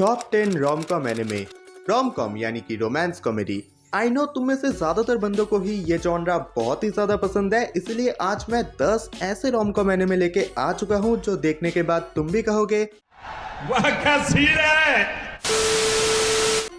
Top 10 rom com anime. Rom com यानी कि romance comedy. I know तुम में से ज्यादातर बंदों को ही ये जॉनरा बहुत ही ज्यादा पसंद है, इसलिए आज मैं 10 ऐसे रोम कॉम एनिमे लेके आ चुका हूँ जो देखने के बाद तुम भी कहोगे वाह क्या सीन है।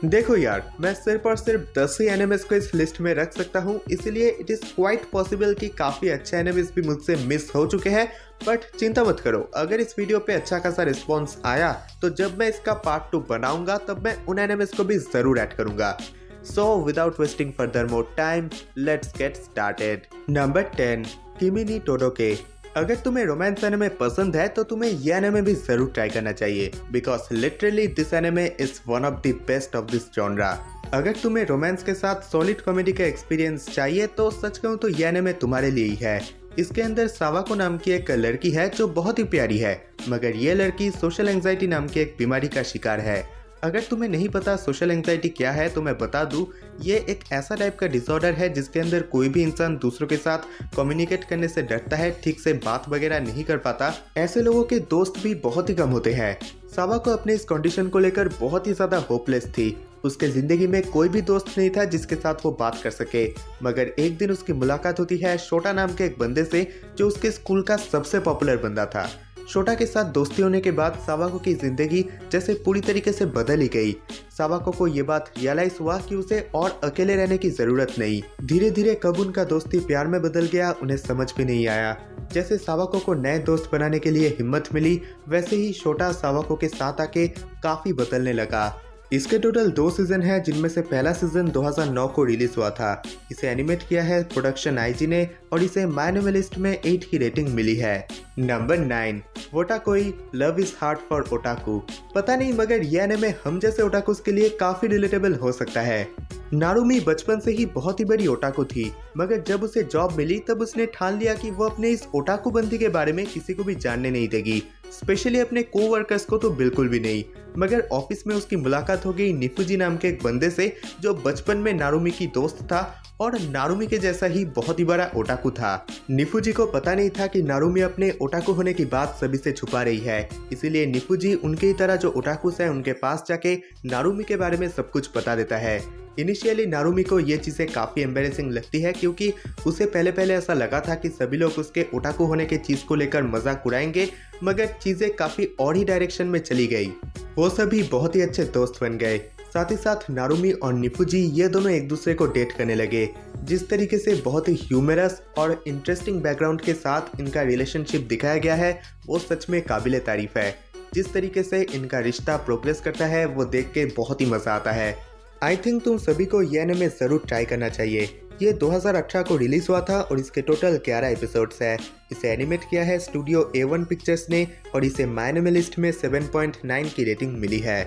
देखो यार, मैं सिर्फ और सिर्फ 10 ही एनिमेस को इस लिस्ट में रख सकता हूँ, इसीलिए इट इज क्वाइट पॉसिबल कि काफी अच्छे एनिमेस भी मुझसे मिस हो चुके हैं। बट चिंता मत करो, अगर इस वीडियो पे अच्छा खासा रिस्पॉन्स आया तो जब मैं इसका पार्ट 2 बनाऊंगा तब मैं उन एनिमेस को भी जरूर ऐड करूंगा। So without wasting further more time, let's get started. Number 10, किमी नी टोडोके। अगर तुम्हें रोमांस एनिमे पसंद है तो तुम्हें यह एनिमे भी जरूर ट्राई करना चाहिए, because literally this anime is one of the best of this genre. अगर तुम्हें रोमांस के साथ सॉलिड कॉमेडी का एक्सपीरियंस चाहिए तो सच कहूँ तो यह एनिमे तुम्हारे लिए ही है। इसके अंदर सावाको नाम की एक लड़की है जो बहुत ही प्यारी है, मगर ये लड़की सोशल एंजाइटी नाम की एक बीमारी का शिकार है। अगर तुम्हें नहीं पता सोशल एंजाइटी क्या है तो मैं बता दूं, ये एक ऐसा टाइप का डिसऑर्डर है जिसके अंदर कोई भी इंसान दूसरों के साथ कम्युनिकेट करने से डरता है, ठीक से बात वगैरह नहीं कर पाता। ऐसे लोगों के दोस्त भी बहुत ही कम होते हैं। सावाको अपने इस कंडीशन को लेकर बहुत ही ज्यादा होपलेस थी। उसके जिंदगी में कोई भी दोस्त नहीं था जिसके साथ वो बात कर सके, मगर एक दिन उसकी मुलाकात होती है शोटा नाम के एक बंदे से जो उसके स्कूल का सबसे पॉपुलर बंदा था। शोटा के साथ दोस्ती होने के बाद सावाको की जिंदगी जैसे पूरी तरीके से बदल ही गई। सावाको को ये बात रियलाइज हुआ कि उसे और अकेले रहने की जरूरत नहीं। धीरे धीरे कब उनका दोस्ती प्यार में बदल गया उन्हें समझ भी नहीं आया। जैसे सावाको को नए दोस्त बनाने के लिए हिम्मत मिली, वैसे ही शोटा सावाको के साथ आके काफी बदलने लगा। इसके टोटल 2 सीजन है, जिनमें से पहला सीजन 2009 को रिलीज हुआ था। इसे एनिमेट किया है प्रोडक्शन आईजी ने और इसे माय एनिमे लिस्ट में 8 की रेटिंग मिली है। Number 9, Wotakoi love is hard for otaku. पता नहीं मगर यह एनिमे हम जैसे ओटाकुस के लिए काफी रिलेटेबल हो सकता है। नारुमी बचपन से ही बहुत ही बड़ी ओटाकू थी, मगर जब उसे जॉब मिली तब उसने ठान लिया कि वो अपने इस ओटाकू बंदी के बारे में किसी को भी जानने नहीं देगी, स्पेशली अपने कोवर्कर्स को तो बिल्कुल भी नहीं। मगर ऑफिस में उसकी मुलाकात हो गई निफुजी नाम के एक बंदे से जो बचपन में नारुमी की दोस्त था और नारुमी के जैसा ही बहुत ही बड़ा ओटाकू था। निफुजी को पता नहीं था कि नारुमी अपने ओटाकू होने की बात सभी से छुपा रही है, इसीलिए निफुजी उनके ही तरह जो ओटाकुस है उनके पास जाके नारुमी के बारे में सब कुछ बता देता है। इनिशियली नारुमी को ये चीज़ें काफ़ी एम्बेरेसिंग लगती है, क्योंकि उसे पहले पहले ऐसा लगा था कि सभी लोग उसके ओटाकू होने के चीज़ को लेकर मजाक उड़ाएंगे, मगर चीज़ें काफ़ी और ही डायरेक्शन में चली गई। वो सभी बहुत ही अच्छे दोस्त बन गए। साथ ही साथ नारुमी और निफुजी ये दोनों एक दूसरे को डेट करने लगे। जिस तरीके से बहुत ही ह्यूमरस और इंटरेस्टिंग बैकग्राउंड के साथ इनका रिलेशनशिप दिखाया गया है वो सच में काबिले तारीफ है। जिस तरीके से इनका रिश्ता प्रोग्रेस करता है वो देख के बहुत ही मज़ा आता है। आई थिंक तुम सभी को ये एनिमे जरूर ट्राई करना चाहिए। ये 2018 को रिलीज हुआ था और इसके टोटल 11 एपिसोड्स है। इसे एनिमेट किया है स्टूडियो A1 पिक्चर्स ने और इसे माय एनिमे लिस्ट में 7.9 की रेटिंग मिली है।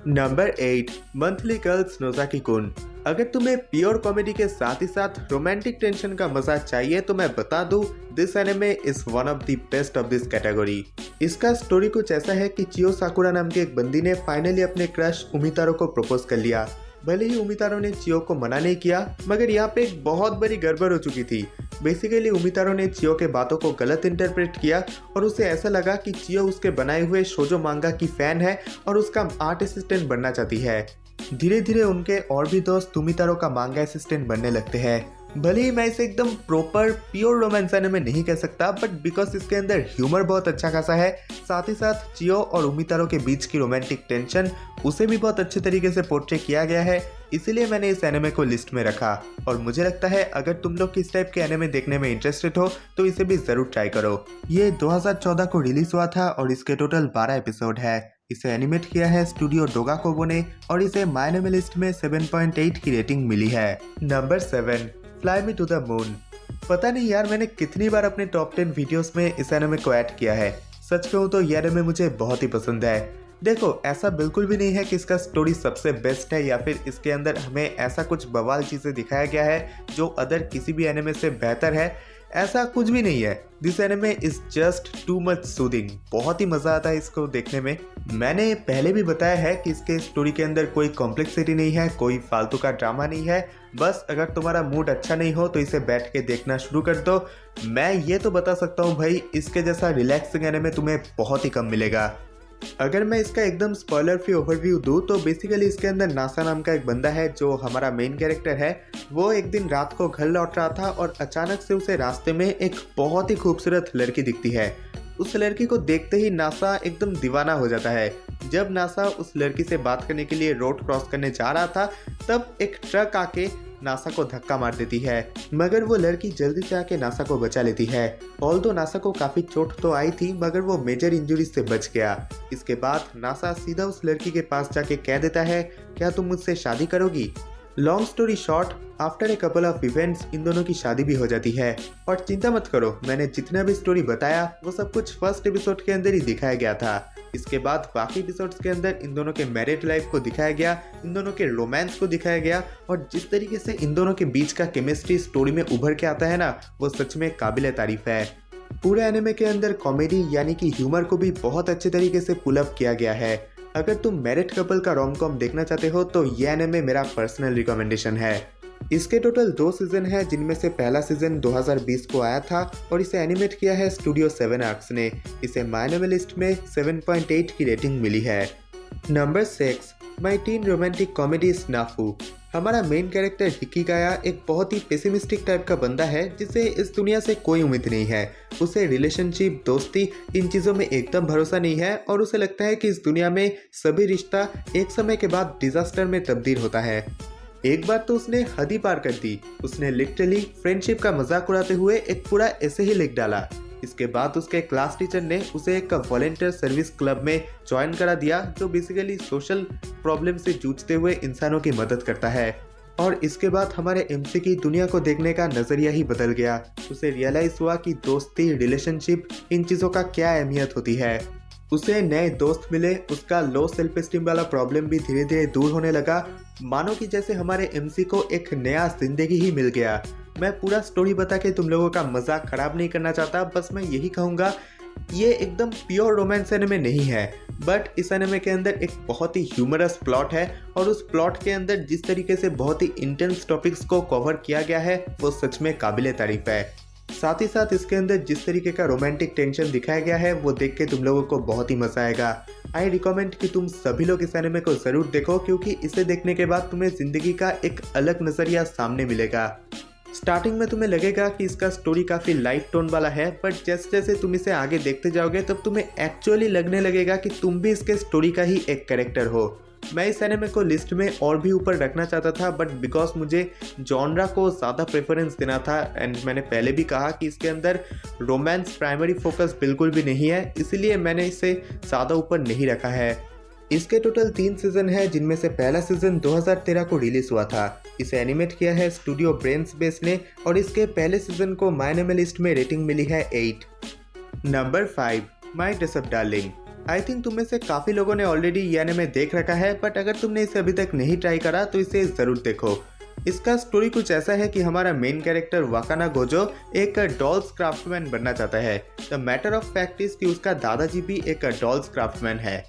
नंबर 8, मंथली गर्ल्स नोज़ाकी कुन। अगर तुम्हें प्योर कॉमेडी के साथ ही साथ रोमांटिक टेंशन का मजा चाहिए तो मैं बता दूं, this anime is one of the best of this category. इसका स्टोरी कुछ ऐसा है कि चियो साकुरा नाम के एक बंदी ने फाइनली अपने क्रश उमितारो को प्रपोज कर लिया। भले ही उमितारो ने चियो को मना नहीं किया, मगर यहाँ पे एक बहुत बड़ी गड़बड़ हो चुकी थी। बेसिकली उमितारो ने चियो के बातों को गलत इंटरप्रेट किया और उसे ऐसा लगा कि चियो उसके बनाए हुए शोजो मांगा की फैन है और उसका आर्ट असिस्टेंट बनना चाहती है। धीरे धीरे उनके और भी दोस्त उमितारो का मांगा असिस्टेंट बनने लगते हैं। भले ही मैं इसे एकदम प्रॉपर प्योर रोमांस एनिमे नहीं कह सकता, बट बिकॉज इसके अंदर ह्यूमर बहुत अच्छा खासा है, साथ ही साथ चियो और उमितारो के बीच की रोमांटिक टेंशन उसे भी बहुत अच्छे तरीके से पोर्ट्रे किया गया है, इसीलिए मैंने इस एनिमे को लिस्ट में रखा। और मुझे लगता है अगर तुम लोग इस टाइप के एनिमे देखने में इंटरेस्टेड हो तो इसे भी जरूर ट्राई करो। ये 2014 को रिलीज हुआ था और इसके टोटल 12 एपिसोड है। इसे एनिमेट किया है स्टूडियो डोगाकोबो ने और इसे माय एनिमे लिस्ट में 7.8 की रेटिंग मिली है। Number 7, fly me to the moon. पता नहीं यार मैंने कितनी बार अपने टॉप 10 वीडियोस में इस एनिमे को ऐड किया है। सच कहूँ तो यह एनिमे मुझे बहुत ही पसंद है। देखो, ऐसा बिल्कुल भी नहीं है कि इसका स्टोरी सबसे बेस्ट है या फिर इसके अंदर हमें ऐसा कुछ बवाल चीज़ें दिखाया गया है जो अदर किसी भी एनिमे से बेहतर है, ऐसा कुछ भी नहीं है। This anime is just too much soothing. बहुत ही मज़ा आता है इसको देखने में। मैंने पहले भी बताया है कि इसके स्टोरी के अंदर कोई कॉम्प्लेक्सिटी नहीं है, कोई फालतू का ड्रामा नहीं है। बस अगर तुम्हारा मूड अच्छा नहीं हो तो इसे बैठ के देखना शुरू कर दो। मैं ये तो बता सकता हूँ भाई, इसके जैसा रिलैक्सिंग एनिमे तुम्हें बहुत ही कम मिलेगा। अगर मैं इसका एकदम स्पॉइलर फ्री ओवरव्यू दूं तो बेसिकली इसके अंदर नासा नाम का एक बंदा है जो हमारा मेन कैरेक्टर है। वो एक दिन रात को घर लौट रहा था और अचानक से उसे रास्ते में एक बहुत ही खूबसूरत लड़की दिखती है। उस लड़की को देखते ही नासा एकदम दीवाना हो जाता है। जब नासा उस लड़की से बात करने के लिए रोड क्रॉस करने जा रहा था तब एक ट्रक आके नासा को धक्का मार देती है, मगर वो लड़की जल्दी से आके नासा को बचा लेती है। ऑल्दो नासा को काफी चोट तो आई थी मगर वो मेजर इंजरी से बच गया। इसके बाद नासा सीधा उस लड़की के पास जाके कह देता है, क्या तुम मुझसे शादी करोगी? Long story short, after a couple of events in दोनों की शादी भी हो जाती है। और चिंता मत करो, मैंने जितना भी स्टोरी बताया वो सब कुछ फर्स्ट एपिसोड के अंदर ही दिखाया गया था। इसके बाद बाकी एपिसोड्स के अंदर इन दोनों के मैरिड लाइफ को दिखाया गया, इन दोनों के रोमांस को दिखाया गया और जिस तरीके से इन दोनों के बीच का केमिस्ट्री स्टोरी में उभर के आता है ना, वो सच में काबिल तारीफ है। पूरे एनिमे के अंदर कॉमेडी यानी कि ह्यूमर को भी बहुत अच्छे तरीके से पुल अप किया गया है। अगर तुम मैरिड कपल का रोम कॉम देखना चाहते हो तो ये एनिमे मेरा पर्सनल रिकमेंडेशन है। इसके टोटल 2 सीजन है जिनमें से पहला सीजन 2020 को आया था और इसे एनिमेट किया है स्टूडियो 7 आर्क्स ने। इसे माय एनिमे लिस्ट में 7.8 की रेटिंग मिली है। Number 6, my teen romantic comedy snafu. हमारा मेन कैरेक्टर हिकिगाया एक बहुत ही पेसिमिस्टिक टाइप का बंदा है जिसे इस दुनिया से कोई उम्मीद नहीं है। उसे रिलेशनशिप, दोस्ती, इन चीज़ों में एकदम भरोसा नहीं है और उसे लगता है कि इस दुनिया में सभी रिश्ता एक समय के बाद डिजास्टर में तब्दील होता है। एक बार तो उसने हद ही पार कर दी। उसने लिटरली फ्रेंडशिप का मजाक उड़ाते हुए एक पूरा ऐसे ही लिख डाला। इसके बाद उसके क्लास टीचर ने उसे एक वॉलंटियर सर्विस क्लब में ज्वाइन करा दिया जो बेसिकली सोशल प्रॉब्लम से जूझते हुए इंसानों की मदद करता है। और इसके बाद हमारे एमसी की दुनिया को देखने का नजरिया ही बदल गया। उसे रियलाइज हुआ कि दोस्ती, रिलेशनशिप, इन चीज़ों का क्या अहमियत होती है। उसे नए दोस्त मिले, उसका लो सेल्फ एस्टीम वाला प्रॉब्लम भी धीरे धीरे दूर होने लगा। मानो कि जैसे हमारे एमसी को एक नया जिंदगी ही मिल गया। मैं पूरा स्टोरी बता के तुम लोगों का मजाक खराब नहीं करना चाहता, बस मैं यही कहूँगा ये एकदम प्योर रोमांस एनिमे नहीं है, बट इस एनिमे के अंदर एक बहुत ही ह्यूमरस प्लॉट है और उस प्लॉट के अंदर जिस तरीके से बहुत ही इंटेंस टॉपिक्स को कवर किया गया है वो सच में काबिल तारीफ है। साथ ही साथ इसके अंदर जिस तरीके का रोमांटिक टेंशन दिखाया गया है वो देख के तुम लोगों को बहुत ही मजा आएगा। आई रिकमेंड कि तुम सभी लोग इस एनिमे को जरूर देखो क्योंकि इसे देखने के बाद तुम्हें जिंदगी का एक अलग नजरिया सामने मिलेगा। स्टार्टिंग में तुम्हें लगेगा कि इसका स्टोरी काफ़ी लाइट टोन वाला है, बट जैसे जैसे तुम इसे आगे देखते जाओगे तब तुम्हें एक्चुअली लगने लगेगा कि तुम भी इसके स्टोरी का ही एक कैरेक्टर हो। मैं इस एनिमे को लिस्ट में और भी ऊपर रखना चाहता था बट बिकॉज मुझे जॉनरा को ज़्यादा प्रेफरेंस देना था एंड मैंने पहले भी कहा कि इसके अंदर रोमांस प्राइमरी फोकस बिल्कुल भी नहीं है, इसलिए मैंने इसे ज़्यादा ऊपर नहीं रखा है। इसके टोटल 3 सीजन है जिनमें से पहला सीजन 2013 को रिलीज हुआ था। इसे एनिमेट किया है स्टूडियो ब्रेन्स बेस ने और इसके पहले सीजन को माय एनिमे लिस्ट में रेटिंग मिली है 8। Number 5, my dress up darling. I think तुम में से काफ़ी लोगों ने ऑलरेडी ये एनिमे देख रखा है, बट अगर तुमने इसे अभी तक नहीं ट्राई करा तो इसे ज़रूर देखो। इसका स्टोरी कुछ ऐसा है कि हमारा मेन कैरेक्टर वाकाना गोजो एक डॉल्स क्राफ्टमैन बनना चाहता है। The matter of fact is कि उसका दादाजी भी एक डॉल्स क्राफ्टमैन है,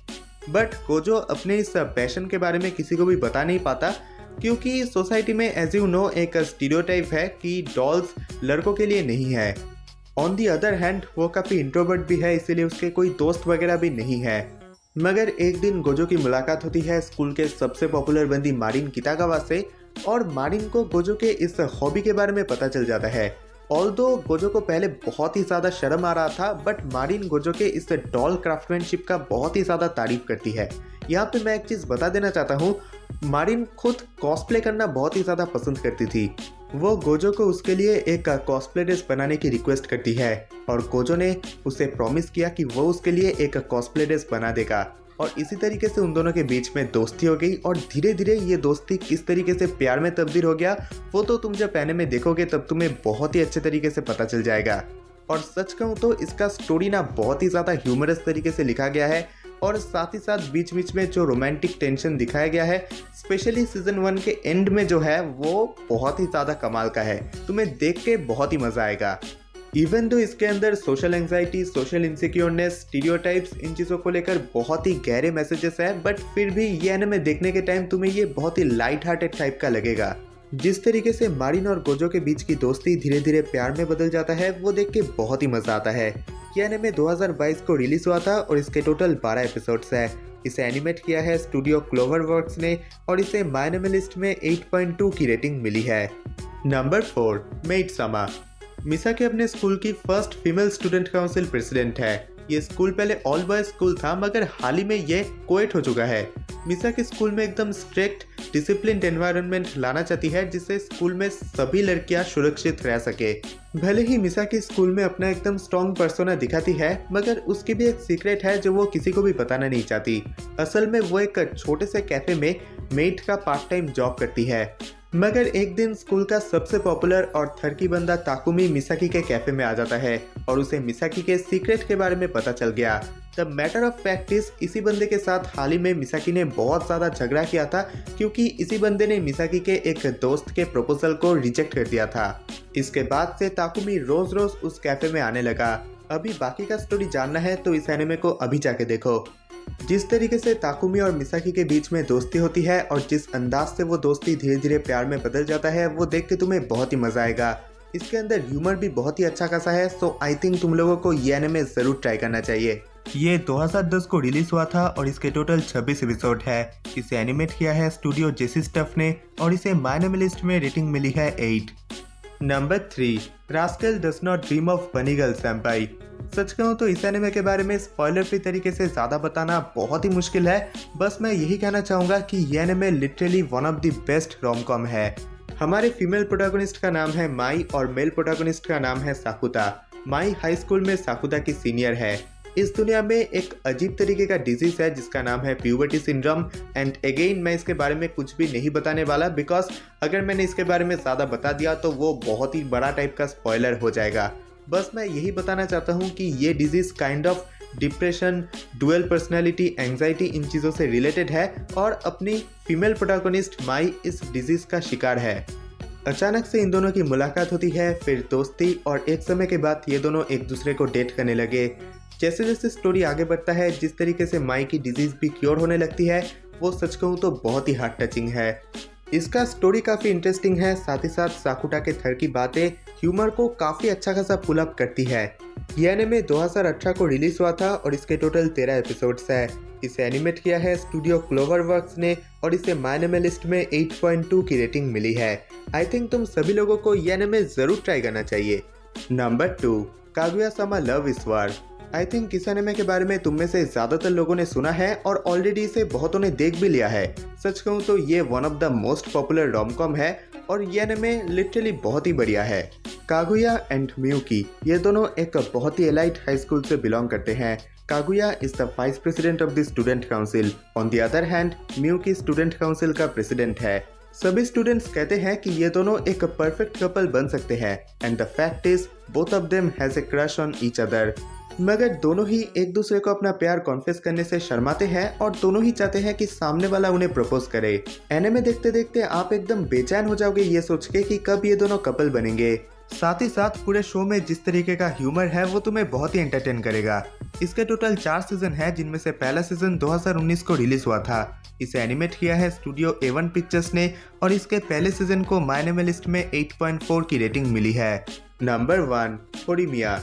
बट गोजो अपने इस पैशन के बारे में किसी को भी बता नहीं पाता क्योंकि सोसाइटी में एज यू नो एक स्टीरियोटाइप है कि डॉल्स लड़कों के लिए नहीं है। ऑन दी अदर हैंड वो काफ़ी इंट्रोवर्ट भी है, इसीलिए उसके कोई दोस्त वगैरह भी नहीं है। मगर एक दिन गोजो की मुलाकात होती है स्कूल के सबसे पॉपुलर बंदी मारिन कितागावा से और मारिन को गोजो के इस हॉबी के बारे में पता चल जाता है। ऑल्दो गोजो को पहले बहुत ही ज़्यादा शर्म आ रहा था, बट मारिन गोजो के इस डॉल क्राफ्टमैनशिप का बहुत ही ज़्यादा तारीफ करती है। यहाँ पे मैं एक चीज़ बता देना चाहता हूँ, मारिन खुद कॉस्प्ले करना बहुत ही ज़्यादा पसंद करती थी। वो गोजो को उसके लिए एक कॉस्प्ले ड्रेस बनाने की रिक्वेस्ट करती है और गोजो ने उसे प्रॉमिस किया कि वो उसके लिए एक कॉस्प्ले ड्रेस बना देगा और इसी तरीके से उन दोनों के बीच में दोस्ती हो गई और धीरे धीरे ये दोस्ती किस तरीके से प्यार में तब्दील हो गया वो तो तुम जब एनिमे देखोगे तब तुम्हें बहुत ही अच्छे तरीके से पता चल जाएगा। और सच कहूँ तो इसका स्टोरी ना बहुत ही ज़्यादा ह्यूमरस तरीके से लिखा गया है और साथ ही साथ बीच बीच में जो रोमांटिक टेंशन दिखाया गया है स्पेशली सीजन 1 के एंड में जो है वो बहुत ही ज़्यादा कमाल का है। तुम्हें देख के बहुत ही मज़ा आएगा। इवन तो इसके अंदर सोशल एंजाइटी, सोशल इनसिक्योरनेस, स्टीरियोटाइप्स, इन चीज़ों को लेकर बहुत ही गहरे मैसेजेस है, बट फिर भी ये एनिमे देखने के टाइम तुम्हें ये बहुत ही लाइट हार्टेड टाइप का लगेगा। जिस तरीके से मारिन और गोजो के बीच की दोस्ती धीरे धीरे प्यार में बदल जाता है वो देख के बहुत ही मज़ा आता है। ये एनिमे 2022 को रिलीज हुआ था और इसके टोटल 12 एपिसोड्स है। इसे एनिमेट किया है स्टूडियो क्लोवरवर्क्स ने और इसे माय एनिमे लिस्ट में 8.2 की रेटिंग मिली है। नंबर 4, मेड-सामा। मिसाकी अपने स्कूल की first female student council president है। ये स्कूल पहले ऑल बॉयज स्कूल था मगर हाल ही में ये कोएट हो चुका है। मिसाकी स्कूल में एकदम स्ट्रिक्ट डिसिप्लिन्ड एनवायरनमेंट लाना चाहती है जिससे स्कूल में सभी लड़कियां सुरक्षित रह सके। भले ही मिसाकी स्कूल में अपना एकदम स्ट्रॉन्ग पर्सोना दिखाती है मगर उसकी भी एक सीक्रेट है जो वो किसी को भी बताना नहीं चाहती। असल में वो एक छोटे से कैफे में मेड का पार्ट टाइम जॉब करती है। मगर एक दिन स्कूल का सबसे पॉपुलर और थर्की बंदा ताकुमी मिसाकी के कैफे में आ जाता है और उसे मिसाकी के सीक्रेट के बारे में पता चल गया। The matter of fact is इसी बंदे के साथ हाल ही में मिसाकी ने बहुत ज़्यादा झगड़ा किया था क्योंकि इसी बंदे ने मिसाकी के एक दोस्त के प्रपोजल को रिजेक्ट कर दिया था। इसके बाद से ताकुमी रोज रोज उस कैफे में आने लगा। अभी बाकी का स्टोरी जानना है तो इस एनिमे को अभी जाके देखो। जिस तरीके से ताकुमी और मिसाकी के बीच में दोस्ती होती है और जिस अंदाज से वो दोस्ती धीरे धीरे प्यार में बदल जाता है वो देख के तुम्हें बहुत ही मजा आएगा। इसके अंदर ह्यूमर भी बहुत ही अच्छा खासा है, सो आई थिंक तुम लोगों को ये एनिमे जरूर ट्राई करना चाहिए। ये 2010 को रिलीज हुआ था और इसके टोटल 26 एपिसोड है। इसे एनिमेट किया है स्टूडियो जेसी स्टफ ने और इसे माय एनिमे लिस्ट में रेटिंग मिली है 8। Number 3, rascal does not dream of bunny girl senpai. सच कहूँ तो इस एनिमे के बारे में स्पॉइलर फ्री तरीके से ज़्यादा बताना बहुत ही मुश्किल है। बस मैं यही कहना चाहूँगा कि ये anime literally one of the best rom-com है। हमारे फीमेल प्रोटैगनिस्ट का नाम है माई और मेल प्रोटैगनिस्ट का नाम है साकुता। माई हाई स्कूल में साकुता की सीनियर है। इस दुनिया में एक अजीब तरीके का डिजीज है जिसका नाम है प्यूबर्टी सिंड्रोम एंड अगेन मैं इसके बारे में कुछ भी नहीं बताने वाला बिकॉज अगर मैंने इसके बारे में ज़्यादा बता दिया तो वो बहुत ही बड़ा टाइप का स्पॉइलर हो जाएगा। बस मैं यही बताना चाहता हूँ कि ये disease kind of depression, dual personality, anxiety इन चीज़ों से रिलेटेड है और अपनी फीमेल प्रोटैगनिस्ट माई इस डिजीज का शिकार है। अचानक से इन दोनों की मुलाकात होती है, फिर दोस्ती और एक समय के बाद ये दोनों एक दूसरे को डेट करने लगे। जैसे जैसे स्टोरी आगे बढ़ता है जिस तरीके से माई की डिजीज भी क्योर होने लगती है वो सच कहूँ तो बहुत ही हार्ट टचिंग है। इसका स्टोरी काफ़ी इंटरेस्टिंग है, साथ ही साथ साकुटा के थर की बातें ह्यूमर को काफ़ी अच्छा खासा पुल अप करती है। ये एनिमे 2018 को रिलीज हुआ था और इसके टोटल 13 एपिसोड्स है। इसे एनिमेट किया है स्टूडियो क्लोवरवर्क्स ने और इसे माय एनिमे लिस्ट में 8.2 की रेटिंग मिली है। आई थिंक तुम सभी लोगों को ये एनिमे जरूर ट्राई करना चाहिए। Number 2, Kaguya-sama love is war. I think इस एनिमे के बारे में तुम में से ज़्यादातर लोगों ने सुना है और ऑलरेडी इसे बहुतों ने देख भी लिया है। सच कहूँ तो ये one of the most popular rom-com है और ये एनिमे लिटरली बहुत ही बढ़िया है। कागुया एंड मियुकी ये दोनों एक बहुत ही एलाइट हाई स्कूल से बिलोंग करते हैं। Kaguya is the vice president of the student council. On the other hand Miyuki student council का प्रेसिडेंट है। सभी स्टूडेंट्स कहते हैं कि ये दोनों एक परफेक्ट कपल बन सकते हैं and the fact is both of them has a crush on each other. मगर दोनों ही एक दूसरे को अपना प्यार कॉन्फेस करने से शर्माते हैं और दोनों ही चाहते हैं कि सामने वाला उन्हें प्रपोज करे। एनिमे देखते देखते आप एकदम बेचैन हो जाओगे ये सोच के कि कब ये दोनों कपल बनेंगे। साथ ही साथ पूरे शो में जिस तरीके का ह्यूमर है वो तुम्हें बहुत ही एंटरटेन करेगा। इसके टोटल 4 सीजन है जिनमें से पहला सीजन 2019 को रिलीज हुआ था। इसे एनिमेट किया है स्टूडियो A1 पिक्चर्स ने और इसके पहले सीजन को माय एनिमे लिस्ट में 8.4 की रेटिंग मिली है। नंबर 1, होरिमिया।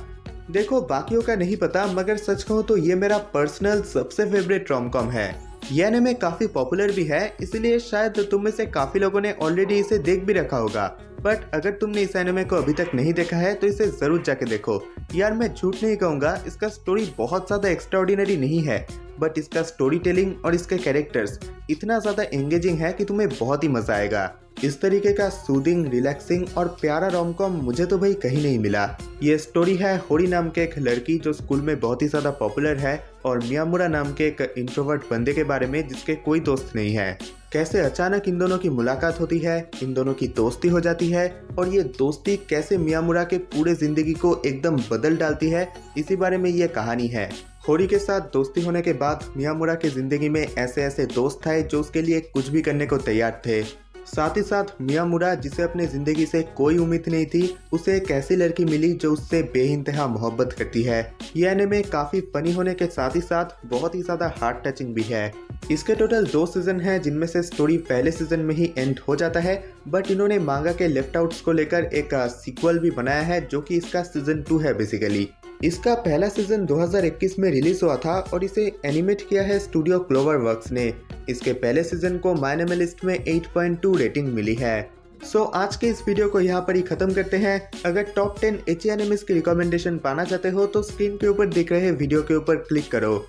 देखो बाकियों का नहीं पता मगर सच कहूँ तो ये मेरा पर्सनल सबसे फेवरेट रोम-कॉम है। ये एनिमे काफ़ी पॉपुलर भी है इसलिए शायद तुम में से काफ़ी लोगों ने ऑलरेडी इसे देख भी रखा होगा। बट अगर तुमने इस एनिमे को अभी तक नहीं देखा है तो इसे ज़रूर जाके देखो। यार मैं झूठ नहीं कहूँगा, इसका स्टोरी बहुत ज़्यादा एक्स्ट्राऑर्डिनरी नहीं है बट इसका स्टोरी टेलिंग और इसके कैरेक्टर्स इतना ज़्यादा एंगेजिंग है कि तुम्हें बहुत ही मज़ा आएगा। इस तरीके का सूदिंग, रिलैक्सिंग और प्यारा रोम-कॉम मुझे तो भाई कहीं नहीं मिला। ये स्टोरी है होरी नाम के एक लड़की जो स्कूल में बहुत ही ज़्यादा पॉपुलर है और मियामुरा नाम के एक इंट्रोवर्ट बंदे के बारे में जिसके कोई दोस्त नहीं है। कैसे अचानक इन दोनों की मुलाकात होती है, इन दोनों की दोस्ती हो जाती है और ये दोस्ती कैसे मियामुरा के पूरे जिंदगी को एकदम बदल डालती है, इसी बारे में ये कहानी है। होरी के साथ दोस्ती होने के बाद मियामुरा की जिंदगी में ऐसे ऐसे दोस्त आए जो उसके लिए कुछ भी करने को तैयार थे। साथ ही साथ मियामुरा जिसे अपने जिंदगी से कोई उम्मीद नहीं थी, उसे एक ऐसी लड़की मिली जो उससे बेइंतहा मोहब्बत करती है। यह एनिमे काफी फनी होने के साथ ही साथ बहुत ही ज्यादा हार्ट टचिंग भी है। इसके टोटल 2 सीजन हैं जिनमें से स्टोरी पहले सीजन में ही एंड हो जाता है बट इन्होंने मांगा के लेफ्ट आउट्स को लेकर एक सीक्वल भी बनाया है जो कि इसका सीजन 2 है बेसिकली। इसका पहला सीजन 2021 में रिलीज हुआ था और इसे एनिमेट किया है स्टूडियो क्लोवर वर्क्स ने। इसके पहले सीजन को मायनेमलिस्ट में 8.2 रेटिंग मिली है। सो आज के इस वीडियो को यहाँ पर ही खत्म करते हैं। अगर टॉप 10 एची एनिमेस की रिकमेंडेशन पाना चाहते हो तो स्क्रीन के ऊपर दिख रहे वीडियो के ऊपर क्लिक करो।